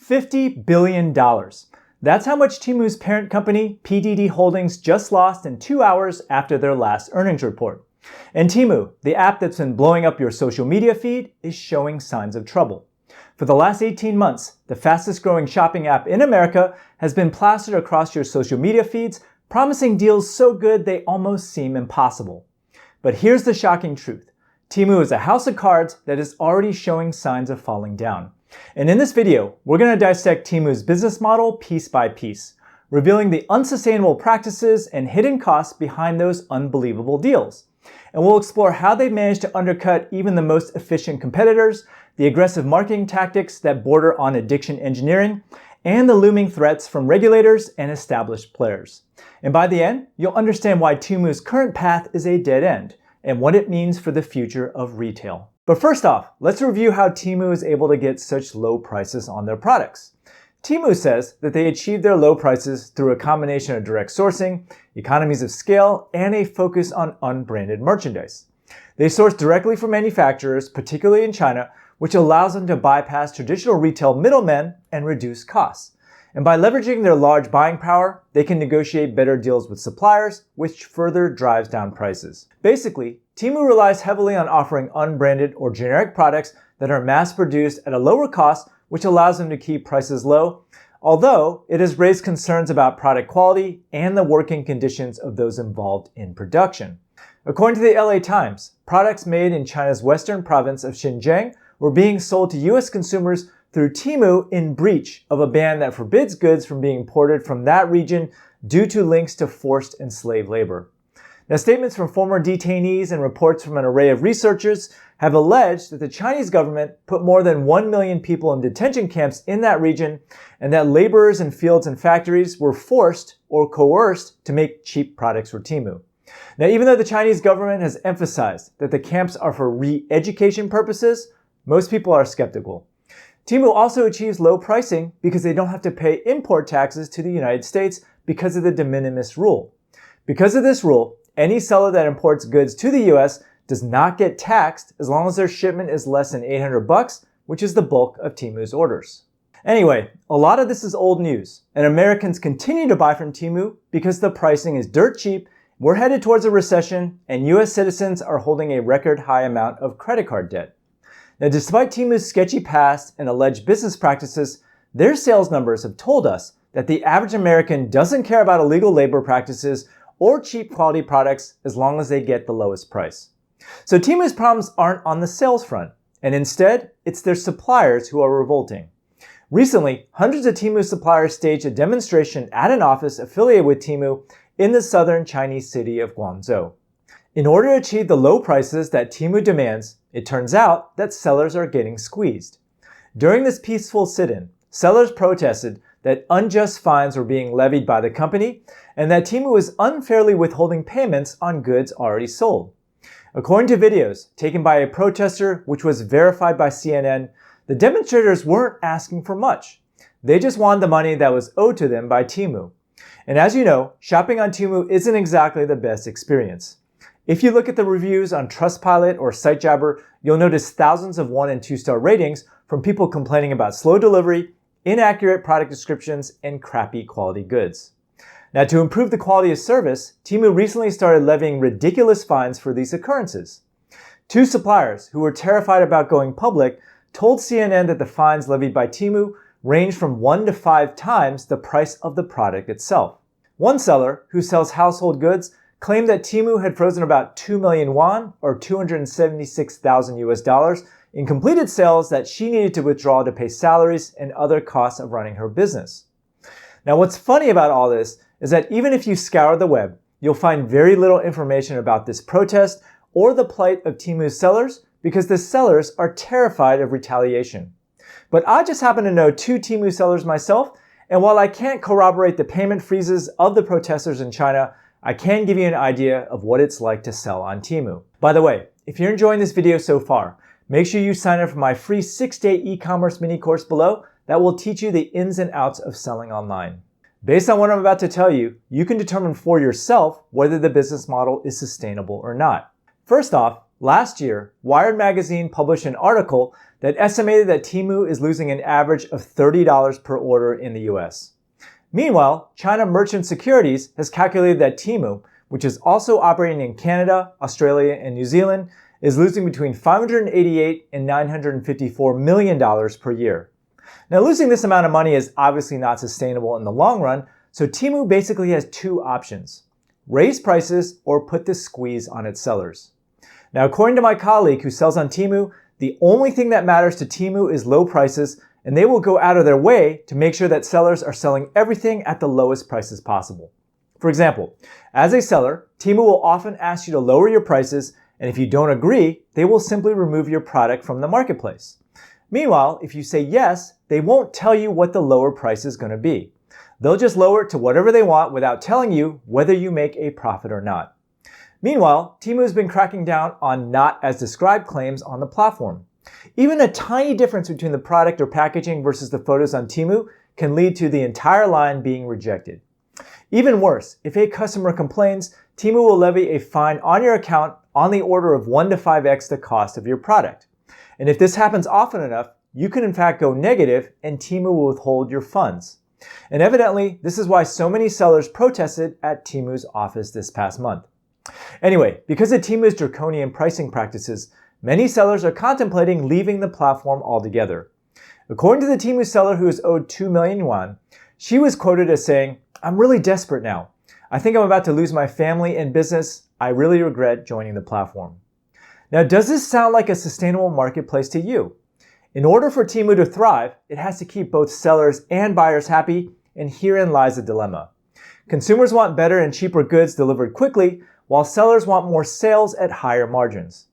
$50 billion. That's how much Temu's parent company, PDD Holdings, just lost in 2 hours after their last earnings report. And Temu, the app that's been blowing up your social media feed, is showing signs of trouble. For the last 18 months, the fastest growing shopping app in America has been plastered across your social media feeds, promising deals so good they almost seem impossible. But here's the shocking truth. Temu is a house of cards that is already showing signs of falling down. And in this video, we're going to dissect Temu's business model piece by piece, revealing the unsustainable practices and hidden costs behind those unbelievable deals. And we'll explore how they managed to undercut even the most efficient competitors, the aggressive marketing tactics that border on addiction engineering, and the looming threats from regulators and established players. And by the end, you'll understand why Temu's current path is a dead end and what it means for the future of retail. But first off, let's review how Temu is able to get such low prices on their products. Temu says that they achieved their low prices through a combination of direct sourcing, economies of scale, and a focus on unbranded merchandise. They source directly from manufacturers, particularly in China, which allows them to bypass traditional retail middlemen and reduce costs. And by leveraging their large buying power, they can negotiate better deals with suppliers, which further drives down prices. Basically, Temu relies heavily on offering unbranded or generic products that are mass-produced at a lower cost, which allows them to keep prices low, although it has raised concerns about product quality and the working conditions of those involved in production. According to the LA Times, products made in China's western province of Xinjiang were being sold to US consumers through Temu in breach of a ban that forbids goods from being imported from that region due to links to forced and slave labor. Now, statements from former detainees and reports from an array of researchers have alleged that the Chinese government put more than 1 million people in detention camps in that region and that laborers in fields and factories were forced or coerced to make cheap products for Temu. Now, even though the Chinese government has emphasized that the camps are for re-education purposes, most people are skeptical. Temu also achieves low pricing because they don't have to pay import taxes to the United States because of the de minimis rule. Because of this rule, any seller that imports goods to the US does not get taxed as long as their shipment is less than $800, which is the bulk of Temu's orders. Anyway, a lot of this is old news, and Americans continue to buy from Temu because the pricing is dirt cheap, we're headed towards a recession, and US citizens are holding a record high amount of credit card debt. Now, despite Temu's sketchy past and alleged business practices, their sales numbers have told us that the average American doesn't care about illegal labor practices or cheap quality products as long as they get the lowest price. So Temu's problems aren't on the sales front, and instead, it's their suppliers who are revolting. Recently, hundreds of Temu suppliers staged a demonstration at an office affiliated with Temu in the southern Chinese city of Guangzhou. In order to achieve the low prices that Temu demands, it turns out that sellers are getting squeezed. During this peaceful sit-in, sellers protested that unjust fines were being levied by the company and that Temu was unfairly withholding payments on goods already sold. According to videos taken by a protester, which was verified by CNN, the demonstrators weren't asking for much. They just wanted the money that was owed to them by Temu. And as you know, shopping on Temu isn't exactly the best experience. If you look at the reviews on Trustpilot or SiteJabber, you'll notice thousands of 1- and 2-star ratings from people complaining about slow delivery, inaccurate product descriptions, and crappy quality goods. Now, to improve the quality of service, Temu recently started levying ridiculous fines for these occurrences. 2 suppliers who were terrified about going public told CNN that the fines levied by Temu range from 1 to 5 times the price of the product itself. One seller, who sells household goods, claimed that Temu had frozen about 2 million won, or $276,000 in completed sales that she needed to withdraw to pay salaries and other costs of running her business. Now, what's funny about all this is that even if you scour the web, you'll find very little information about this protest or the plight of Temu's sellers because the sellers are terrified of retaliation. But I just happen to know 2 Temu sellers myself, and while I can't corroborate the payment freezes of the protesters in China, I can give you an idea of what it's like to sell on Temu. By the way, if you're enjoying this video so far, make sure you sign up for my free 6-day e-commerce mini course below that will teach you the ins and outs of selling online. Based on what I'm about to tell you, you can determine for yourself whether the business model is sustainable or not. First off, Last year, Wired magazine published an article that estimated that Temu is losing an average of $30 per order in the US. Meanwhile, China Merchant Securities has calculated that Temu, which is also operating in Canada, Australia, and New Zealand, is losing between $588 and $954 million per year. Now, losing this amount of money is obviously not sustainable in the long run, so Temu basically has two options: raise prices or put the squeeze on its sellers. Now, according to my colleague who sells on Temu, the only thing that matters to Temu is low prices, and they will go out of their way to make sure that sellers are selling everything at the lowest prices possible. For example, as a seller, Temu will often ask you to lower your prices, and if you don't agree, they will simply remove your product from the marketplace. Meanwhile, if you say yes, they won't tell you what the lower price is going to be. They'll just lower it to whatever they want without telling you whether you make a profit or not. Meanwhile, Temu has been cracking down on not as described claims on the platform. Even a tiny difference between the product or packaging versus the photos on Temu can lead to the entire line being rejected. Even worse, if a customer complains, Temu will levy a fine on your account on the order of 1 to 5x the cost of your product. And if this happens often enough, you can in fact go negative and Temu will withhold your funds. And evidently, this is why so many sellers protested at Temu's office this past month. Anyway, because of Temu's draconian pricing practices, many sellers are contemplating leaving the platform altogether. According to the Temu seller who is owed 2 million yuan, she was quoted as saying, "I'm really desperate now. I think I'm about to lose my family and business. I really regret joining the platform." Now, does this sound like a sustainable marketplace to you? In order for Temu to thrive, it has to keep both sellers and buyers happy, and herein lies the dilemma. Consumers want better and cheaper goods delivered quickly, while sellers want more sales at higher margins.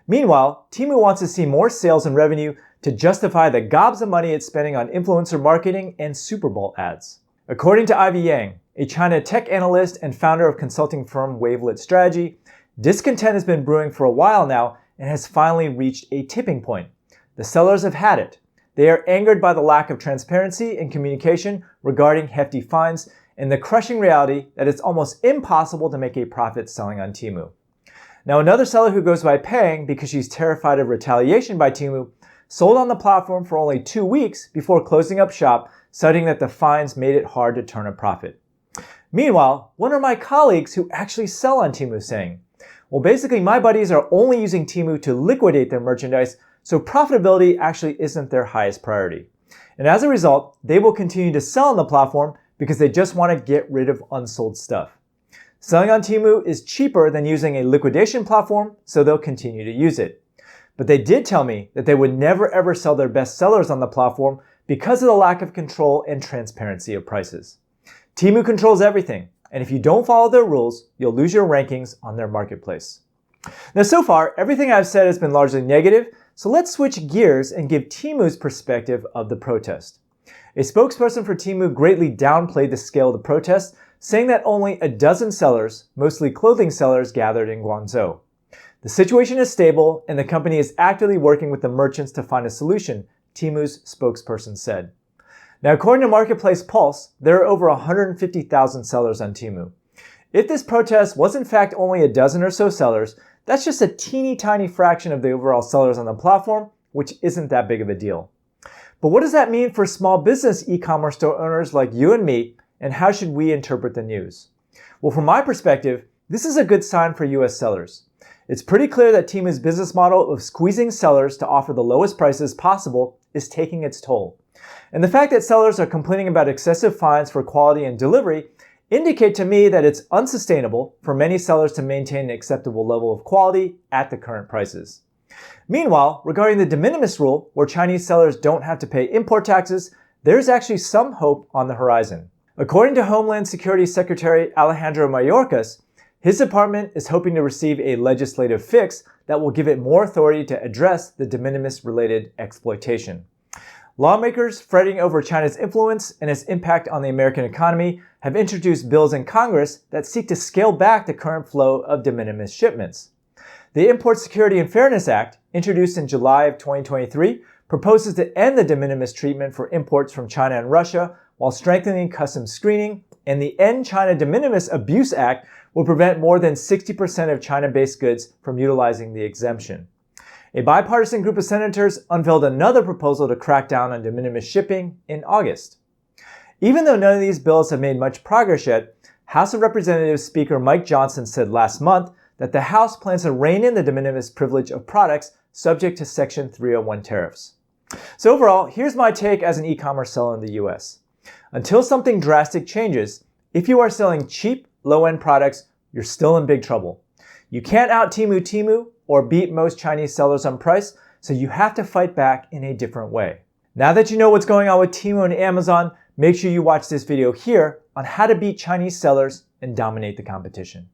Meanwhile, Temu wants to see more sales and revenue to justify the gobs of money it's spending on influencer marketing and Super Bowl ads. According to Ivy Yang, a China tech analyst and founder of consulting firm Wavelet Strategy, discontent has been brewing for a while now and has finally reached a tipping point. The sellers have had it. They are angered by the lack of transparency and communication regarding hefty fines and the crushing reality that it's almost impossible to make a profit selling on Temu. Now, another seller who goes by Pang because she's terrified of retaliation by Temu sold on the platform for only 2 weeks before closing up shop, citing that the fines made it hard to turn a profit. Meanwhile, one of my colleagues who actually sell on Temu saying, "Well, basically my buddies are only using Temu to liquidate their merchandise, so profitability actually isn't their highest priority. And as a result, they will continue to sell on the platform because they just want to get rid of unsold stuff. Selling on Temu is cheaper than using a liquidation platform, so they'll continue to use it. But they did tell me that they would never ever sell their best sellers on the platform because of the lack of control and transparency of prices. Temu controls everything, and if you don't follow their rules, you'll lose your rankings on their marketplace." Now, so far, everything I've said has been largely negative, so let's switch gears and give Temu's perspective of the protest. A spokesperson for Temu greatly downplayed the scale of the protest, saying that only a dozen sellers, mostly clothing sellers, gathered in Guangzhou. The situation is stable, and the company is actively working with the merchants to find a solution, Temu's spokesperson said. Now, according to Marketplace Pulse, there are over 150,000 sellers on Temu. If this protest was in fact only a dozen or so sellers, that's just a teeny tiny fraction of the overall sellers on the platform, which isn't that big of a deal. But what does that mean for small business e-commerce store owners like you and me, and how should we interpret the news? Well, from my perspective, this is a good sign for US sellers. It's pretty clear that Temu's business model of squeezing sellers to offer the lowest prices possible is taking its toll. And the fact that sellers are complaining about excessive fines for quality and delivery indicate to me that it's unsustainable for many sellers to maintain an acceptable level of quality at the current prices. Meanwhile, regarding the de minimis rule, where Chinese sellers don't have to pay import taxes, there's actually some hope on the horizon. According to Homeland Security Secretary Alejandro Mayorkas, his department is hoping to receive a legislative fix that will give it more authority to address the de minimis related exploitation. Lawmakers fretting over China's influence and its impact on the American economy have introduced bills in Congress that seek to scale back the current flow of de minimis shipments. The Import Security and Fairness Act, introduced in July of 2023, proposes to end the de minimis treatment for imports from China and Russia while strengthening customs screening, and the End China De Minimis Abuse Act would prevent more than 60% of China-based goods from utilizing the exemption. A bipartisan group of senators unveiled another proposal to crack down on de minimis shipping in August. Even though none of these bills have made much progress yet, House of Representatives Speaker Mike Johnson said last month that the House plans to rein in the de minimis privilege of products subject to Section 301 tariffs. So overall, here's my take as an e-commerce seller in the US. Until something drastic changes, if you are selling cheap, low-end products, you're still in big trouble. You can't out-Temu or beat most Chinese sellers on price, so you have to fight back in a different way. Now that you know what's going on with Temu and Amazon, make sure you watch this video here on how to beat Chinese sellers and dominate the competition.